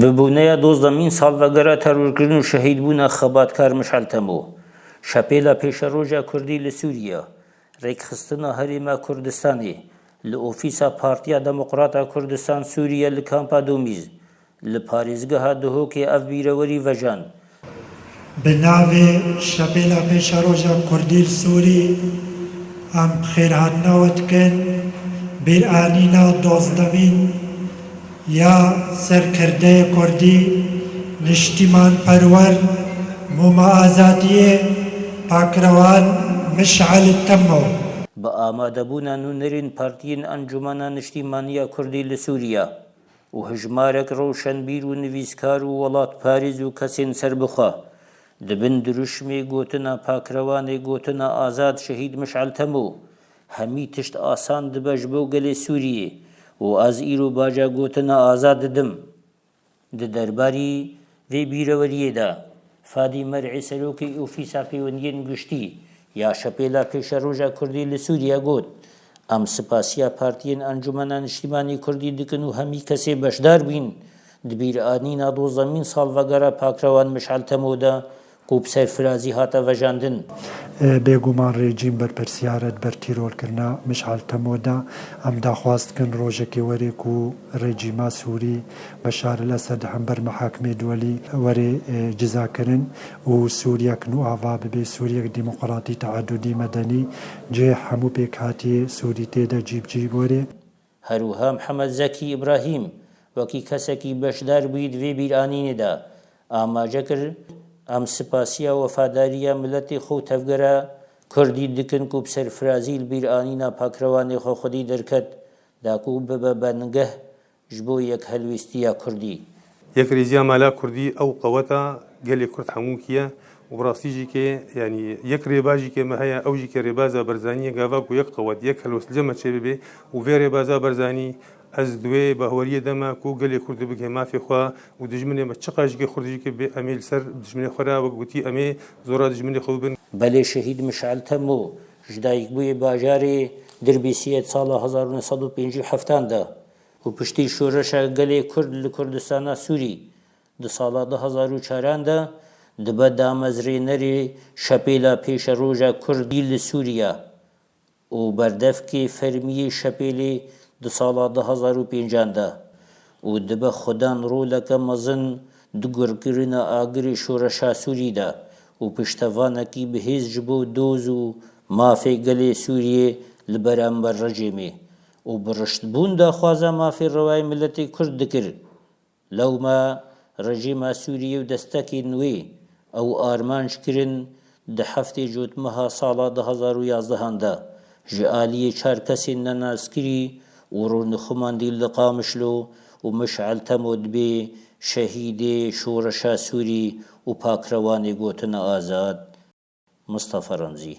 ببوونەیە 12مین ساڵڤەگەرە تەرۆرکردن و شەهیدبوونە خەباتکار مشعەل تەمۆ شەپێلە پێشەڕۆژە کوردی لە سووریا ڕێکخستنە هەرێمە کوردستانê li ofîsa Partiya Demokrata Kurdistan Sûriye li Kampa Domîz li parêzgeha Duhokê ev bîrewerî vejan. Bi navê Şepêla Pêşeroja Kurdî li Sûrî em xêrhatina we dikin bêranîna 12mîn ya serkirdeyê Kurdî niştîmanperwer Mûma Azadiyê Pakrevan Miş'el Temo. Bi amadebûna nûnerên partiyên Encûmena Niştîmaniya Kurdî li Sûriya û hejmarek rewşenbîr û nivîskar û welatparêz û kesên serbixwe dibin dirûşmê gotina Pakrevanê gotina azad şehîd Miş'el Temo hemî tişt asan dibe ji bo gelê Sûriyê û ez îro baca gotina azad didim. Di derbarî vê bîreweriyê de Fadî Mer'î serokê ofîsa pêwendiyên giştî ya Şepêla Pêşeroja Kurdî li Sûriya got em spasiya partiyên Encûmena Niştîmanî Kurdî dikin û hemî kesê beşdar bîn di bîranîna 12mîn salvegera Pakrevan Miş'el Temo de ku bi serfirazî hate vejandin. Bêguman rejîm berpirsiyare ber tîrorkirina Miş'el Temo de em daxwaz dikin rojekê were ku rejîma Sûrî Beşar el Esed hember mihakimê duwelî were cizakirin û Sûriyek nû ava bibe Sûriyek demokratî teadûdî medenî cê hemû pêkhatiyê Sûrî tê de cîbcî were. Herûha Mihemed Zekî İbrahîm wekî kesekî beşdar bûyî di vê bîranînê de amace kir em spasiya wefadariya milletê xwe tevgera Kurdî dikin ku bi serfirazî li bîranîna Pakrevanê xwe xwedî derket da ku bibe bengeh ji bo yekhelwîstiya Kurdî. Yek rêziya mala Kurdî ew qeweta gelê Kurd hemû kiye û bi rastî jî kê yanî yek rêbaz jî kê me heye ew jî kê rêbaza berzanî ye gava ku yek qewet yek helwestîce me çê bibe û vê rêbaza berzanî ez di wê baweriyê de me ku gelê Kurd bike mafê xwe û dijminê me çiqa ji Kurd jî kê bê em ê li ser dijminê xwe re wek gotî em ê zora dijminê xwe bibin. Belê şehîd Miş'el Temo ji dayîkbûyê bajarê Dirbêsiyê sala 1957 de û piştî şoreşa gelê Kurd li Kurdistana Sûrî di sala 2004 de dibe damezrênerê Şepêla Pêşeroja Kurdî li Sûriya û berdevkê fermiyê Şepêlê di sala 2005 de û dibe xwedan roleke mezin di gurkirina agirê şoreşa Sûrî de û piştevanekî bihêz ji bo doz û mafê gelê Sûriyê li beramber rejimê û bi riştbûn de xwaza mafê rewayê milletê Kurd dikir. Lewma rejîma Sûriyê û destekên wê ew armanc kirin di heftê Cotmeha sala 2011 de ji aliyê çar kesên nenazkirî û rûnixumandî li Qamişlo û Miş'el Temo dibe şehîdê şoreşa Sûrî û Pakrevanê gotina azad. Mustafa Ramzî.